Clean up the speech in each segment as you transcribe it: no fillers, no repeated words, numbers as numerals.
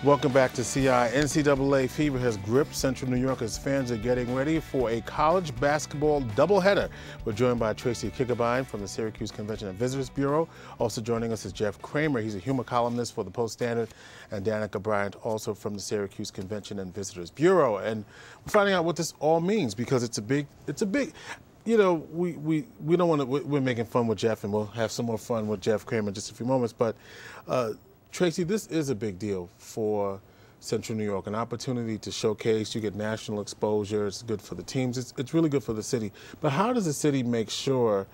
Welcome back to CI. NCAA fever has gripped Central New York as fans are getting ready for a college basketball doubleheader. We're joined by Tracey Kegebein from the Syracuse Convention and Visitors Bureau. Also joining us is Jeff Kramer. He's a humor columnist for the Post-Standard, and Danica, Bryant, also from the Syracuse Convention and Visitors Bureau. And we're finding out what this all means because it's a big, you know, we don't want to, we're making fun with Jeff, and we'll have some more fun with Jeff Kramer in just a few moments. But Tracey, this is a big deal for Central New York, an opportunity to showcase. You get national exposure. It's good for the teams. It's really good for the city. But how does the city make sure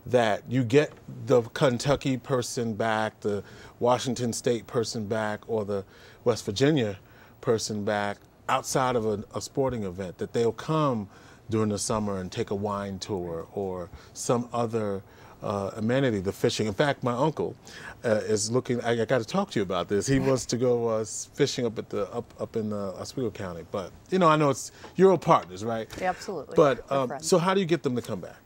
that you get the Kentucky person back, the Washington State person back, or the West Virginia person back outside of a sporting event, that they'll come during the summer and take a wine tour or some other amenity, the fishing? In fact, my uncle is looking. I got to talk to you about this. He wants to go fishing up at up in Oswego County. But you know, I know you're all partners, right? Yeah, absolutely. But so how do you get them to come back?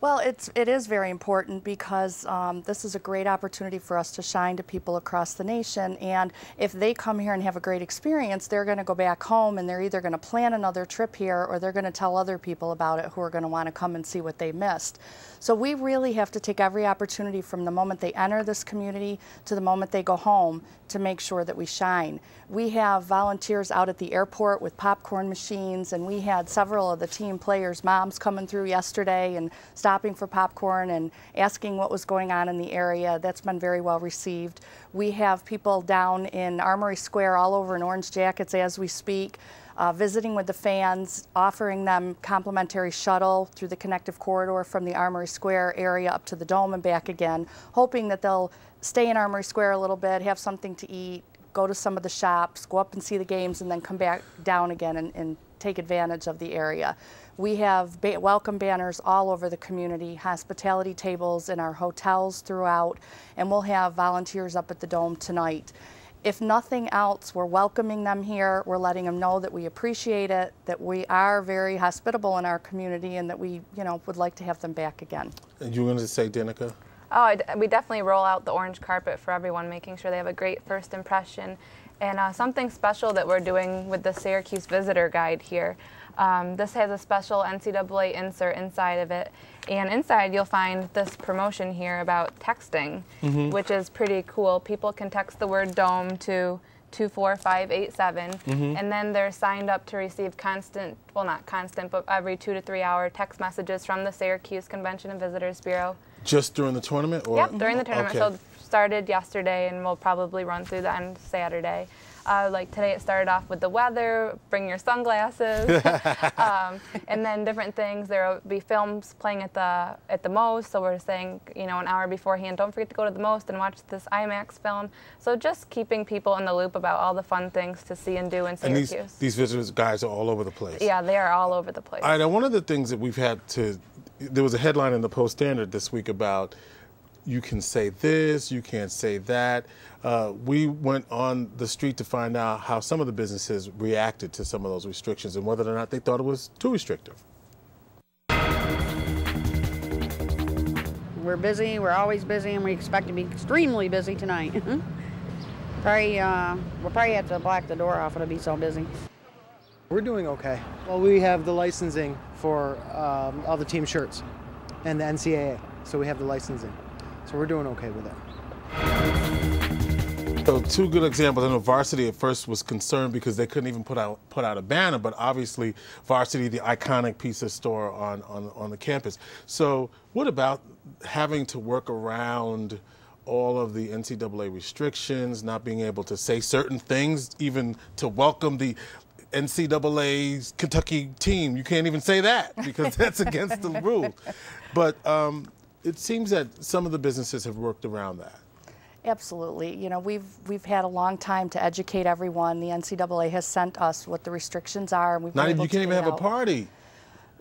Well, it is very important because this is a great opportunity for us to shine to people across the nation. And if they come here and have a great experience, they're going to go back home and they're either going to plan another trip here or they're going to tell other people about it who are going to want to come and see what they missed. So we really have to take every opportunity from the moment they enter this community to the moment they go home to make sure that we shine. We have volunteers out at the airport with popcorn machines, and we had several of the team players' moms coming through yesterday and stopping for popcorn and asking what was going on in the area. That's been very well received. We have people down in Armory Square all over in orange jackets as we speak, visiting with the fans, offering them complimentary shuttle through the connective corridor from the Armory Square area up to the Dome and back again, hoping that they'll stay in Armory Square a little bit, have something to eat, go to some of the shops, go up and see the games, and then come back down again and take advantage of the area. We have welcome banners all over the community, hospitality tables in our hotels throughout, and we'll have volunteers up at the Dome tonight. If nothing else, we're welcoming them here. We're letting them know that we appreciate it, that we are very hospitable in our community, and that we, you know, would like to have them back again. And you were going to say, Danica? Oh, we definitely roll out the orange carpet for everyone, making sure they have a great first impression. And something special that we're doing with the Syracuse Visitor Guide here. This has a special NCAA insert inside of it. And inside you'll find this promotion here about texting, which is pretty cool. People can text the word DOME to 24587, and then they're signed up to receive constant, well, not constant, but every 2 to 3 hour text messages from the Syracuse Convention and Visitors Bureau. Just during the tournament? Or? Yep, during the tournament. Okay. So started yesterday and will probably run through the end of Saturday. Like today it started off with the weather, bring your sunglasses, and then different things. There will be films playing at the Most, so we're saying, you know, an hour beforehand, don't forget to go to the Most and watch this IMAX film. So just keeping people in the loop about all the fun things to see and do in Syracuse. And these visitors guys are all over the place. Yeah, they are all over the place. All right, now one of the things that we've had to, there was a headline in the Post-Standard this week about you can say this, you can't say that. We went on the street to find out how some of the businesses reacted to some of those restrictions and whether or not they thought it was too restrictive. We're busy, we're always busy, and we expect to be extremely busy tonight. We'll probably have to block the door off, it'll be so busy. We're doing okay. Well, we have the licensing for all the team shirts and the NCAA, so we have the licensing. So we're doing okay with it. So two good examples. I know Varsity at first was concerned because they couldn't even put out a banner, but obviously Varsity, the iconic pizza store on the campus. So what about having to work around all of the NCAA restrictions, not being able to say certain things, even to welcome the NCAA's Kentucky team? You can't even say that because that's against the rules. But it seems that some of the businesses have worked around that. Absolutely. You know, we've had a long time to educate everyone. The NCAA has sent us what the restrictions are, and we've been able to you can't even have a party.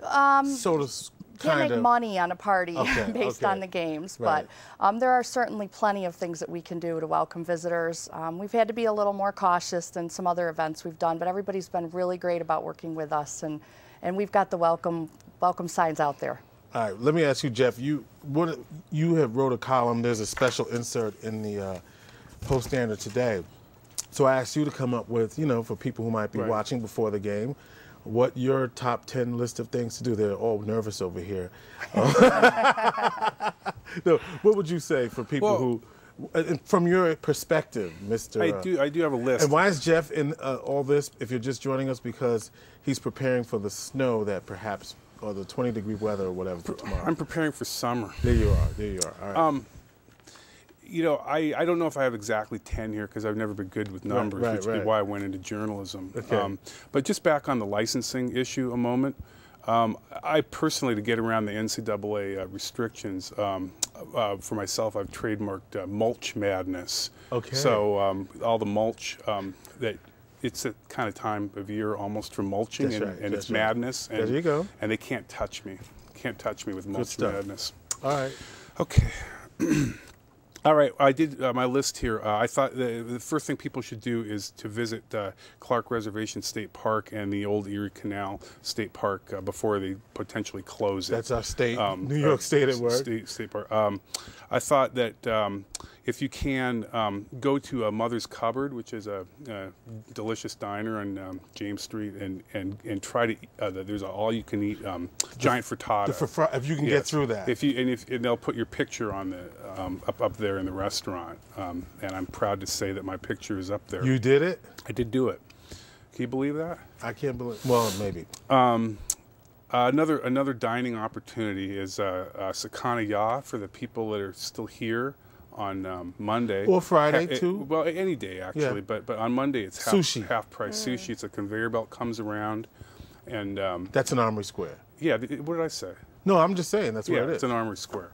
Can't make money on a party based on the games, right. But there are certainly plenty of things that we can do to welcome visitors. We've had to be a little more cautious than some other events we've done, but everybody's been really great about working with us, and we've got the welcome signs out there. All right, let me ask you, Jeff. You have wrote a column. There's a special insert in the Post-Standard today So I asked you to come up with, for people who might be watching before the game, what your top 10 list of things to do. They're all nervous over here. No, what would you say for people who, from your perspective, Mr. I do have a list. And why is Jeff in all this, if you're just joining us? Because he's preparing for the snow that perhaps, or the 20-degree weather or whatever for tomorrow. I'm preparing for summer. There you are. All right. I don't know if I have exactly 10 here because I've never been good with numbers, which is why I went into journalism. Okay. But just back on the licensing issue a moment, I personally, to get around the NCAA restrictions, for myself, I've trademarked mulch madness. Okay. So all the mulch, that it's a kind of time of year almost for mulching, and it's madness. And, there you go. And they can't touch me. Can't touch me with mulch madness. All right. Okay. All right, I did my list here. I thought the first thing people should do is to visit Clark Reservation State Park and the Old Erie Canal State Park before they potentially close it. That's our state, New York State at work. State Park. I thought that if you can, go to Mother's Cupboard, which is a delicious diner on James Street, and try to there's an all-you-can-eat giant frittata. If you can get through that. And they'll put your picture on the up there in the restaurant, and I'm proud to say that my picture is up there. You did it? I did do it. Can you believe that? I can't believe. Well, maybe. Another dining opportunity is Sakana Ya for the people that are still here on Monday. Or Friday too. Well, any day actually, but on Monday it's half price sushi. It's a conveyor belt comes around, and that's an Armory Square. Yeah. What did I say? No, I'm just saying that's what it is. It's an Armory Square.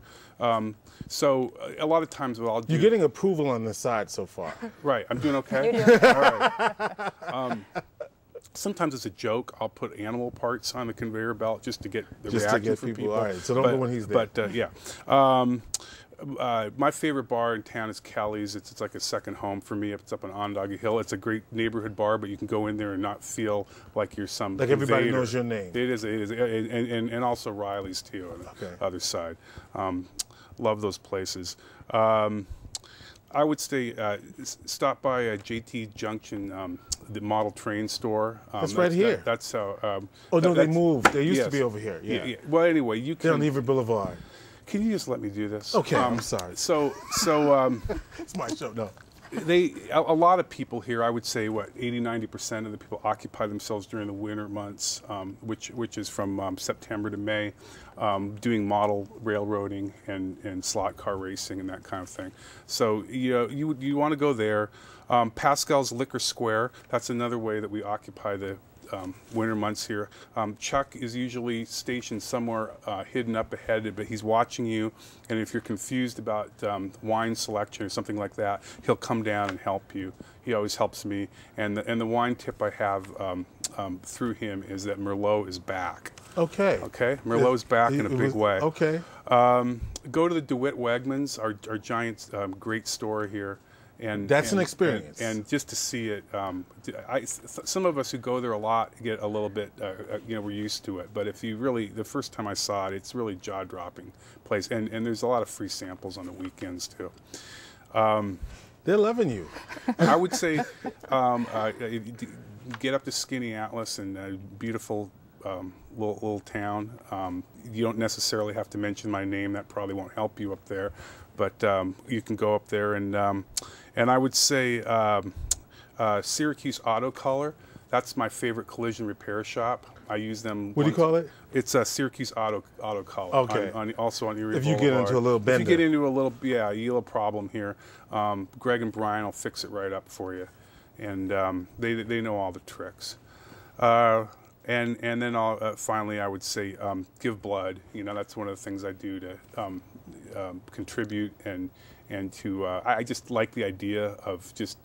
So a lot of times what I'll do... You're getting approval on this side so far. Right. I'm doing okay? You're doing All right. Sometimes it's a joke. I'll put animal parts on the conveyor belt just to get the reaction from people. All right, so don't go when he's there. But, yeah. My favorite bar in town is Kelly's. It's like a second home for me. It's up on Onondaga Hill. It's a great neighborhood bar, but you can go in there and not feel like you're some like invader. Everybody knows your name. It is, and also Riley's too on the other side. Love those places. I would say stop by JT Junction, the model train store. That's right here. That's how. Oh no, they moved. They used to be over here. Yeah. Well, anyway, you can. Down Everett Boulevard. Can you just let me do this? Okay, I'm sorry. So it's my show. No. A lot of people here, I would say, 80–90% of the people occupy themselves during the winter months, which is from September to May, doing model railroading and slot car racing and that kind of thing. So you want to go there. Pascal's Liquor Square. That's another way that we occupy the winter months here. Chuck is usually stationed somewhere hidden up ahead, but he's watching you, and if you're confused about wine selection or something like that, he'll come down and help you. He always helps me, and the wine tip I have through him is that Merlot is back. Okay. Okay, Merlot's back in a big way. Okay. Go to the DeWitt Wegmans, our giant great store here. And that's an experience. And just to see it, some of us who go there a lot get a little bit, we're used to it. But if you really, the first time I saw it, it's really jaw-dropping place. And there's a lot of free samples on the weekends too. They're loving you. I would say get up to Skinny Atlas and beautiful little town. You don't necessarily have to mention my name. That probably won't help you up there. But you can go up there, and I would say Syracuse Auto Color. That's my favorite collision repair shop. I use them. What do you call it? It's Syracuse Auto Color. Okay. Also on Erie Boulevard. If you get into a little bender. If you get into a little problem here, Greg and Bryant will fix it right up for you, and they know all the tricks. And then finally, I would say give blood. That's one of the things I do to contribute and to. I just like the idea of just